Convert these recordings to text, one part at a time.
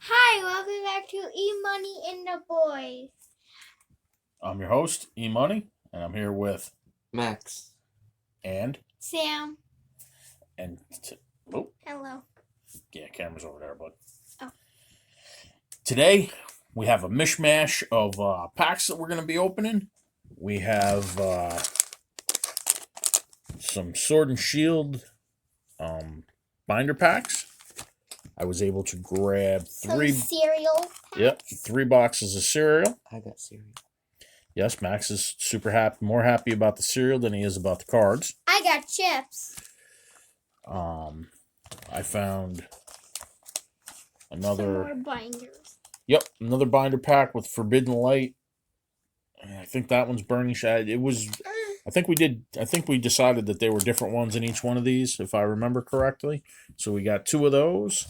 Hi, welcome back to E-Money and the Boys. I'm your host, E-Money, and I'm here with Max. Sam. Oh, Hello. yeah, camera's over there, bud. Oh. Today, we have a mishmash of packs that we're going to be opening. We have some Sword and Shield binder packs. I was able to grab Some cereal packs. Yep, 3 boxes of cereal. I got cereal. Yes, Max is more happy about the cereal than he is about the cards. I got chips. I found Some another more binders. Yep, another binder pack with Forbidden Light. I think that one's Burning Shadow. It was. I think we decided that they were different ones in each one of these, if I remember correctly. So we got 2 of those,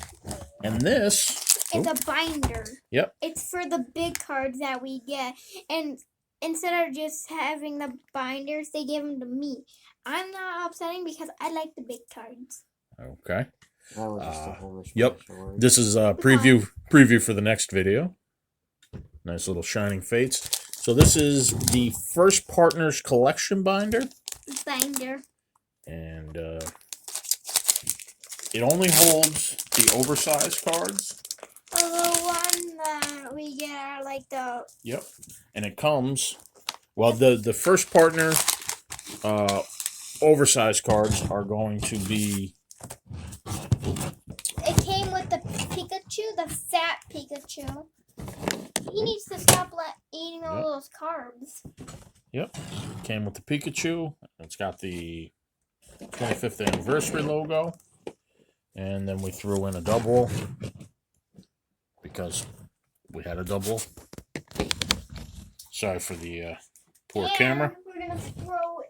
and this. It's a binder. Yep. It's for the big cards that we get, and instead of just having the binders, they give them to me. I'm not upsetting because I like the big cards. Okay. That was just a whole mishmash. Yep. This is a preview for the next video. Nice little Shining Fates. So this is the First Partners Collection binder. And it only holds the oversized cards. The one that we get are like the... Yep. And it comes... Well, the First Partner oversized cards are going to be... It came with the Pikachu, the fat Pikachu. He needs to stop eating all those carbs. Yep. Came with the Pikachu. It's got the 25th anniversary logo. And then we threw in a double because we had a double. Sorry for the poor camera. We're going to throw...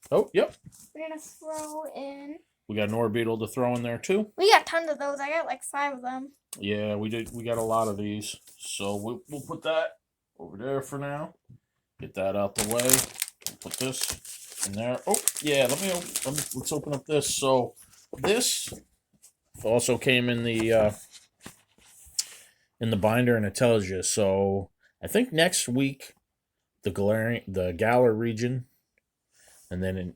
Oh, yep. We're going to throw in... We got an Orbeetle to throw in there too. We got tons of those. I got like 5 of them. Yeah, we did. We got a lot of these. So we'll put that over there for now. Get that out the way. Put this in there. Oh, yeah, let's open up this. So this also came in the binder, and it tells you. So I think next week the Galar region, and then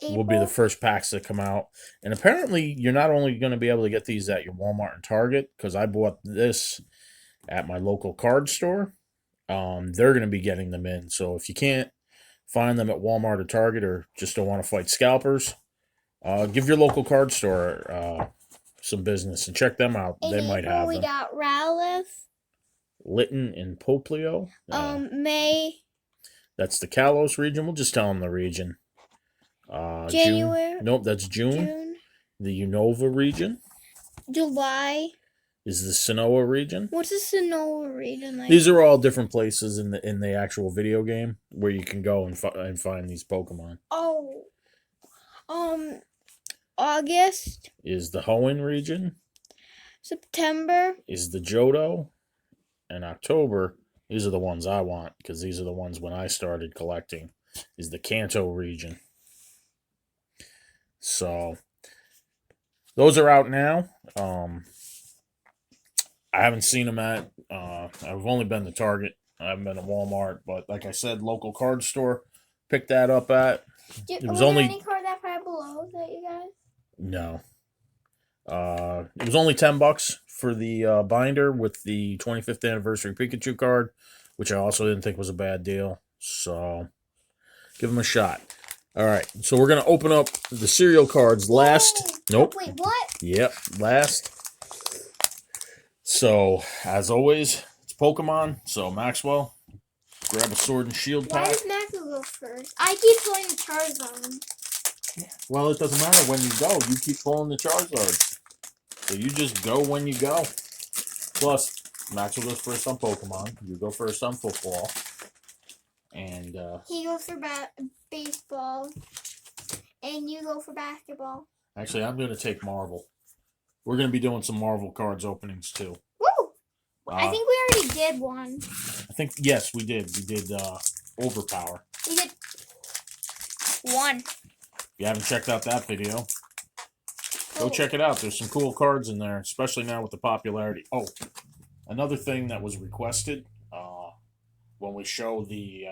will be the first packs that come out. And apparently, you're not only going to be able to get these at your Walmart and Target, because I bought this at my local card store. They're going to be getting them in. So if you can't find them at Walmart or Target, or just don't want to fight scalpers, give your local card store some business and check them out. They might have them. We got Rowlett, Litten, and Poplio. May. That's the Kalos region. We'll just tell them the region. January. Nope, that's June. The Unova region. July. Is the Sinnoh region. What's the Sinnoh region like? These are all different places in the actual video game where you can go and find these Pokemon. Oh. August. Is the Hoenn region. September. Is the Johto. And October, these are the ones I want, because these are the ones when I started collecting, is the Kanto region. So, those are out now. I haven't seen them at, I've only been to Target. I haven't been to Walmart, but like I said, local card store, picked that up at. It was only... any card that Five Below that you guys? No. It was only $10 for the binder with the 25th anniversary Pikachu card, which I also didn't think was a bad deal. So, give them a shot. All right, so we're gonna open up the cereal cards last. Nope. Wait, what? Yep, last. So, as always, it's Pokemon. So, Maxwell, grab a Sword and Shield pack. Why does Maxwell go first? I keep pulling the Charizard. Well, it doesn't matter when you go. You keep pulling the Charizard. So you just go when you go. Plus, Maxwell goes first on Pokemon. You go first on football. And he goes for baseball. And you go for basketball. Actually, I'm going to take Marvel. We're going to be doing some Marvel cards openings too. Woo! I think we already did one. I think, yes, we did. We did Overpower. We did one. If you haven't checked out that video, Go check it out. There's some cool cards in there, especially now with the popularity. Oh, another thing that was requested when we show the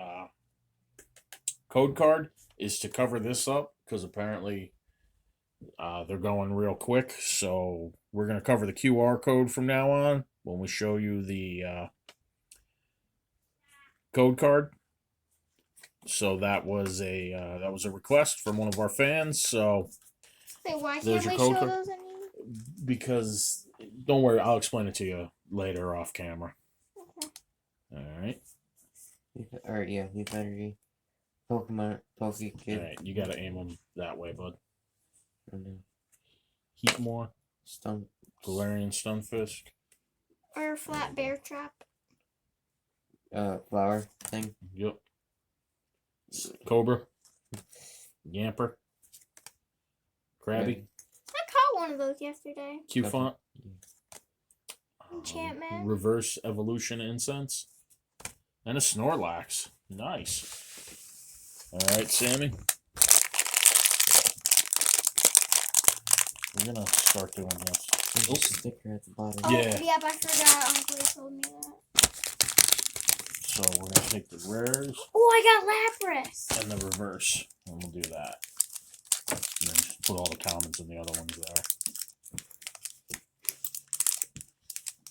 code card is to cover this up because apparently they're going real quick. So we're going to cover the QR code from now on when we show you the code card. So that was a request from one of our fans. So Say, why there's can't your we code show card. those anymore? Because don't worry, I'll explain it to you later off camera. Okay. All right. Or yeah, Leaf Energy, Pokemon, Kid. All right, you gotta aim them that way, bud. And then Heatmore, Stun. Galarian Stunfisk. Or flat bear trap. Flower thing. Yep. Cobra. Yamper. Krabby. I caught one of those yesterday. Q-Font. Enchantment. Reverse Evolution Incense. And a Snorlax. Nice. Alright, Sammy. We're gonna start doing this. There's a sticker at the bottom. Oh, Yeah. yep, I forgot. Uncle told me that. So we're gonna take the rares Oh, I got Lapras. and the reverse. And we'll do that. And then just put all the commons and the other ones there.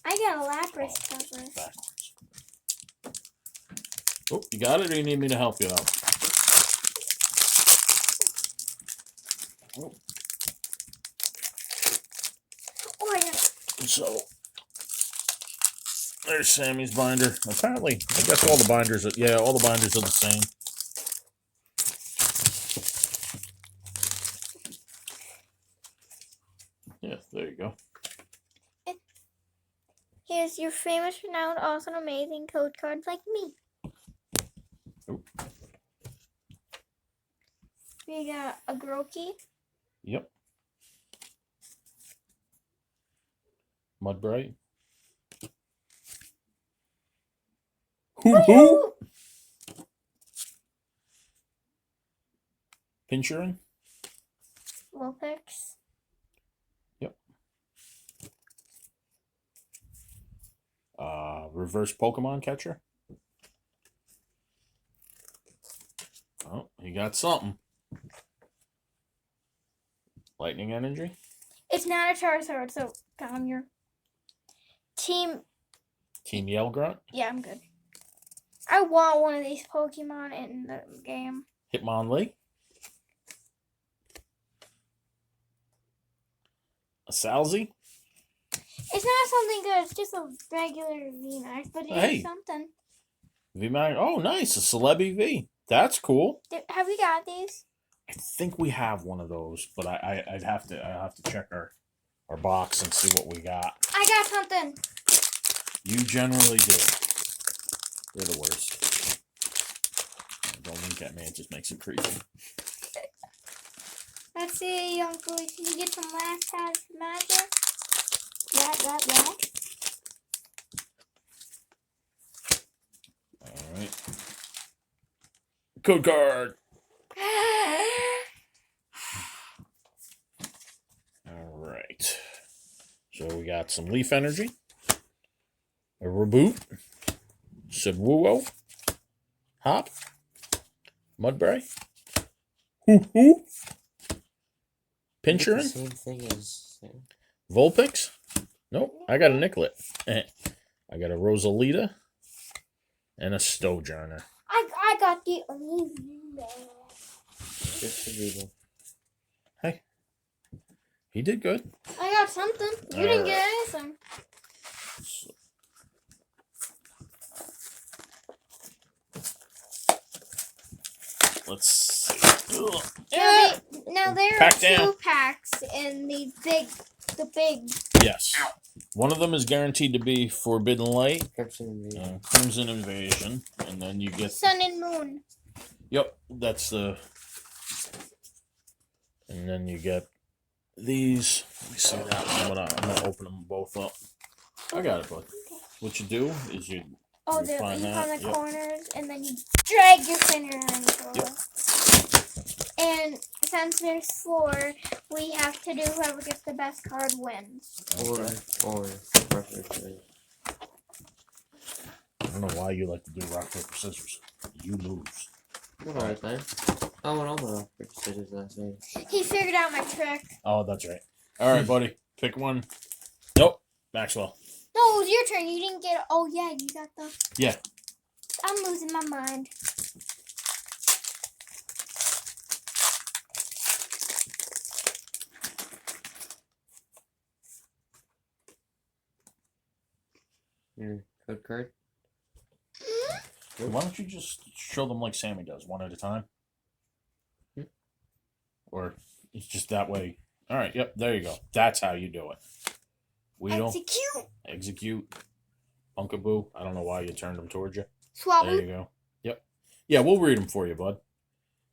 I got a Lapras cover. Backwards. Oh, you got it, or you need me to help you out? Oh. Oh, I got it. So there's Sammy's binder. Apparently, I guess all the binders are, yeah, all the binders are the same. Yeah, there you go. Here's your famous, renowned, awesome, amazing code cards like me. Oh. We got a Grookey. Yep. Mudbright. Hoo-hoo! Pinchurin. Vulpix. Yep. Reverse Pokemon catcher. Oh, you got something. Lightning Energy. It's not a Charizard, so calm your team. Team Yell Grunt. Yeah, I'm good. I want one of these Pokemon in the game. Hitmonlee. A Salzy. It's not something good. It's just a regular VMAX, but Hey. it's something. VMAX. Oh, nice. A Celebi V. That's cool. Have we got these? I think we have one of those, but I'd have to check our box and see what we got. I got something. You generally do. You're the worst. Don't wink at me, it just makes it creepy. Let's see, Uncle. Can you get some last pass magic? Yeah. Alright. Code card. Alright. So we got some Leaf Energy. A Reboot. Subwoowo. Hop. Mudbray. Hoo-hoo. Pinchurin. Same thing as. Vulpix. Nope, I got a Nicklet. I got a Rosalita. And a Stojourner. I got the Just a Vivo. Hey. He did good. I got something. You didn't get anything. Let's see. Ugh. Now there are Pack two down. packs in the big. Yes. One of them is guaranteed to be Forbidden Light, Crimson Invasion. Crimson Invasion, and then you get. Sun and Moon. Yep, that's the. And then you get these. Let me see that one. I'm gonna open them both up. I got it, bud. What you do is you. Oh, You you find find that, the yep. corners, and then you drag your finger into it. Yep. And since there's 4, we have to do whoever gets the best card wins. Or rough, paper, scissors. I don't know why you like to do rock, paper, scissors. You lose. Alright then. I won all my rock, paper, scissors last night. He figured out my trick. Oh, that's right. All right, buddy. Pick one. Nope. Maxwell. No, it was your turn. You didn't get. Oh yeah, you got the. Yeah. I'm losing my mind. Your code card. Why don't you just show them like Sammy does, one at a time? Or it's just that way. All right. Yep. There you go. That's how you do it. Weedle. Execute. Execute. Punkaboo. I don't know why you turned them towards you. There Swabble. you go. Yep. Yeah, we'll read them for you, bud.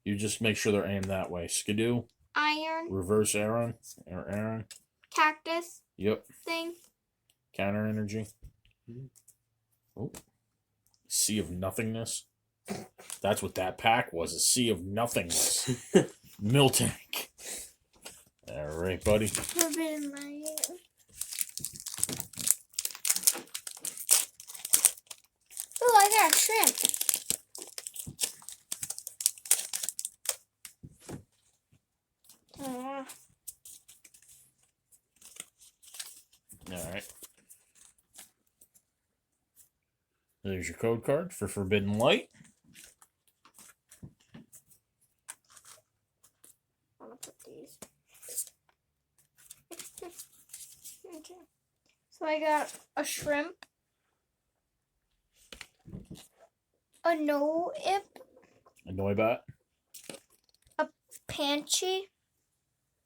You just make sure they're aimed that way. Skidoo. Iron. Reverse Aaron. Or Aaron. Cactus. Yep. Thing. Counter energy. Oh. Sea of nothingness. That's what that pack was. A sea of nothingness. Miltank. All right, buddy. Forbidden light. Oh, I got a shrimp. Aw. All right. There's your code card for Forbidden Light. I'm gonna put these. Okay. So I got a shrimp, a no-ip, A Noibat. Panchi,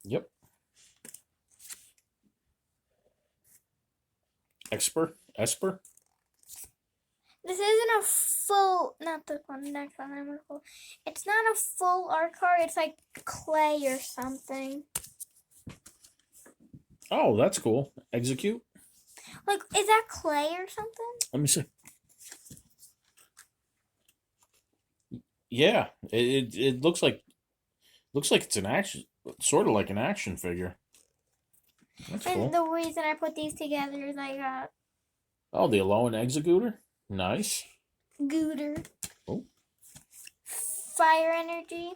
Yep. Esper. This isn't a full, not the one, next one I'm gonna pull. It's not a full art card, it's like clay or something. Oh, that's cool. Execute. Like, is that clay or something? Let me see. Yeah, it looks like it's an action, sort of like an action figure. That's And cool. the reason I put these together is I got Oh, the Alolan Executor. Nice. Gooter. Oh. Fire energy.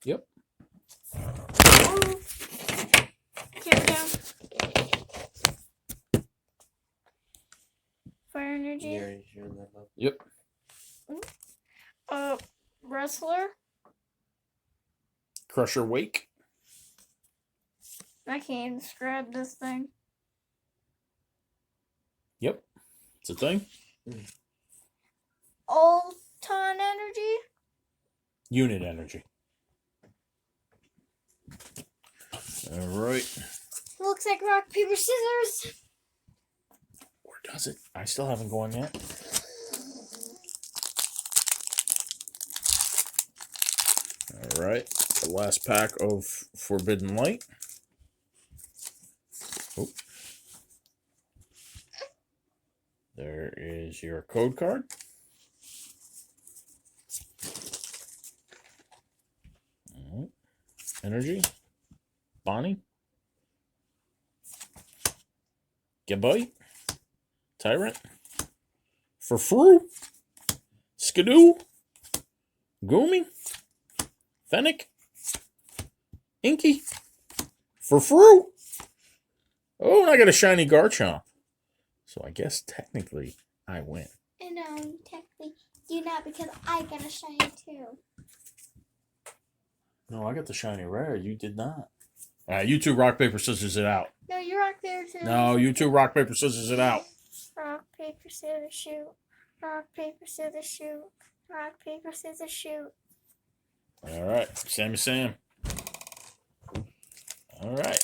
Yep. Ooh. Here we go. Fire energy. You already showed that up. Yep. Wrestler. Crusher Wake. I can't even describe this thing. Yep. It's a thing. Ulton energy. Unit energy. All right. Looks like rock, paper, scissors. Or does it? I still haven't gone yet. All right. The last pack of Forbidden Light. Oh. There is your code card. All right. Energy. Bonnie. Gabite. Tyrant. Furfrou. Skidoo. Goomy. Fennec. Inky. Furfrou. Oh, and I got a shiny Garchomp. So I guess technically I win. And technically you not because I got a shiny too. No, I got the shiny rare. You did not. All right, you two rock, paper, scissors it out. No, you rock there too. No, you two rock, paper, scissors it out. Rock, paper, scissors, shoot. Rock, paper, scissors, shoot. Rock, paper, scissors, shoot. All right, Sammy Sam. All right.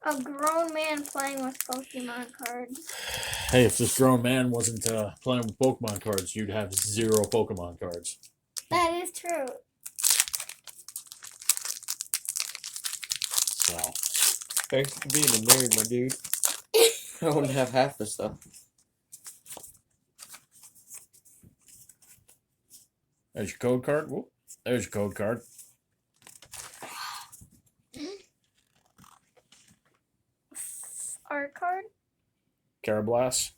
A grown man playing with Pokemon cards. Hey, if this grown man wasn't playing with Pokemon cards, you'd have 0 Pokemon cards. That is true. So, Thanks for being a nerd, my dude. I wouldn't have half the stuff. There's your code card. Whoop. There's your code card. Art card. Carablast.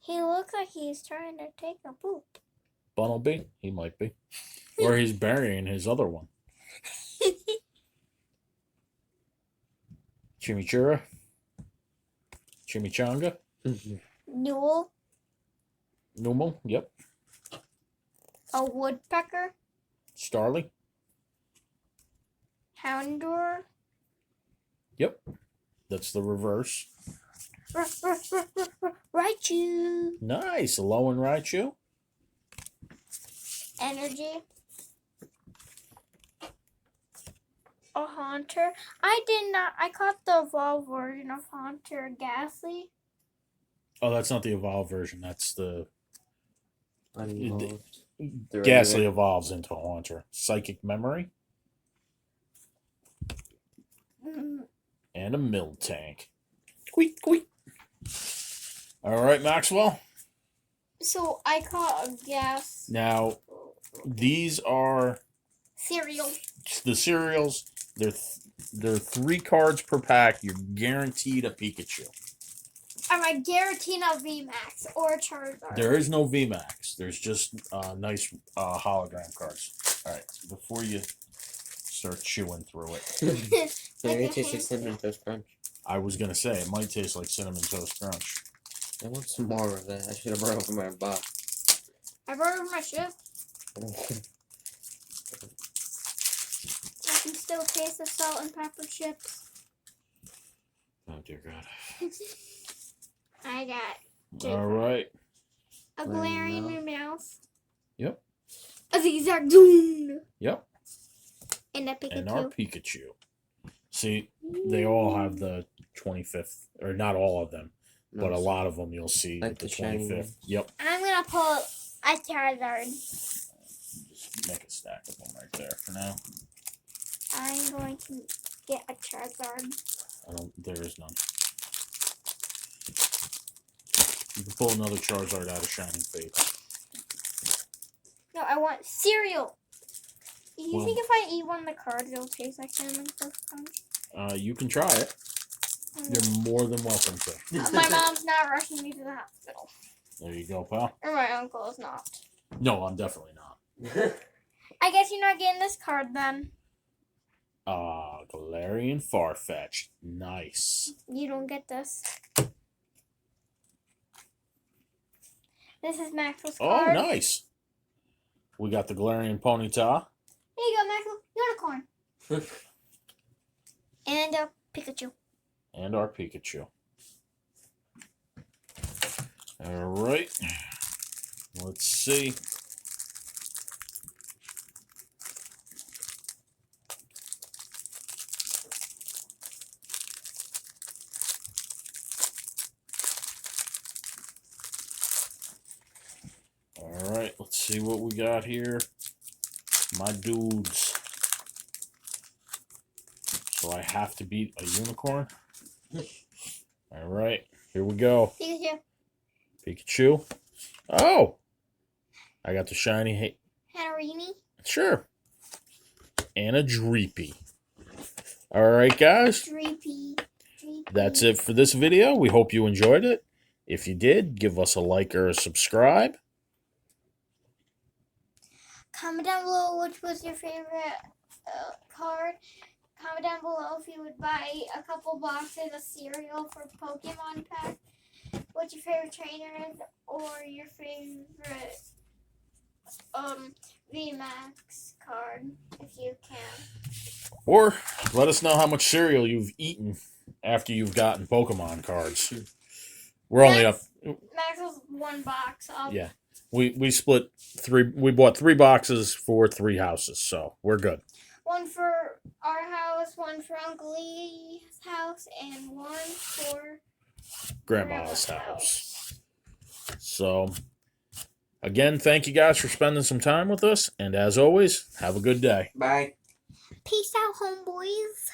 He looks like he's trying to take a poop. Bunnelby. He might be. Or he's burying his other one. Chimichurri. Chimichanga. Newell. Numel. Yep. A woodpecker. Starly. Houndour. Yep. That's the reverse. Raichu. Nice. Low and Raichu. Energy. A Haunter. I caught the evolved version of Haunter. Ghastly. Oh, that's not the evolved version. That's the Unevolved. The Ghastly regular. evolves into a Haunter. Psychic Memory Mm, and a Miltank. Squeak, squeak. All right, Maxwell. So I caught a gas Now, these are cereal. the cereals. They're 3 cards per pack. You're guaranteed a Pikachu. Am I guaranteed a VMAX or a Charizard? There is no VMAX. There's just nice hologram cards. All right, before you start chewing through it, Maybe Like it a tastes like hand- Cinnamon Toast Crunch. I was gonna say it might taste like Cinnamon Toast Crunch. I want some more of that. I should have brought it from my box. I brought over my shift. I can still taste the salt and pepper chips. Oh dear God! I got All right. a Glaring glaring in your mouth. Yep. A zigzag zoom. Yep. And a Pikachu. And our Pikachu. See, they all have the 25th, or not all of them, but a lot of them you'll see Like with the the shiny 25th. ones. Yep. I'm gonna pull a Charizard. Just make a stack of them right there for now. I'm going to get a Charizard. There is none. You can pull another Charizard out of Shining Fates. No, I want cereal. Do you Well- think if I eat one of the cards, it'll taste like Cinnamon Toast Crunch? You can try it. You're more than welcome to. My mom's not rushing me to the hospital. There you go, pal. Or my uncle is not. No, I'm definitely not. I guess you're not getting this card then. Galarian Farfetch. Nice. You don't get this. This is Maxwell's Oh, card. nice. We got the Galarian Ponyta. Here you go, Maxwell. Unicorn. And a Pikachu. And our Pikachu. All right. Let's see. All right. Let's see what we got here. My dudes. So I have to beat a unicorn. All right, here we go. Pikachu. Pikachu. Oh, I got the shiny. Hatterini. Sure. And a Dreepy. All right, guys. Dreepy. That's it for this video. We hope you enjoyed it. If you did, give us a like or a subscribe. Comment down below which was your favorite card. Comment down below if you would buy a couple boxes of cereal for Pokemon pack. What your favorite trainer is, or your favorite VMAX card, if you can. Or let us know how much cereal you've eaten after you've gotten Pokemon cards. We're only up. Max was one box. Yeah. We split 3. We bought 3 boxes for 3 houses, so we're good. One for our house, one for Uncle Lee's house, and one for Grandma's house. So, again, thank you guys for spending some time with us, and as always, have a good day. Bye. Peace out, homeboys.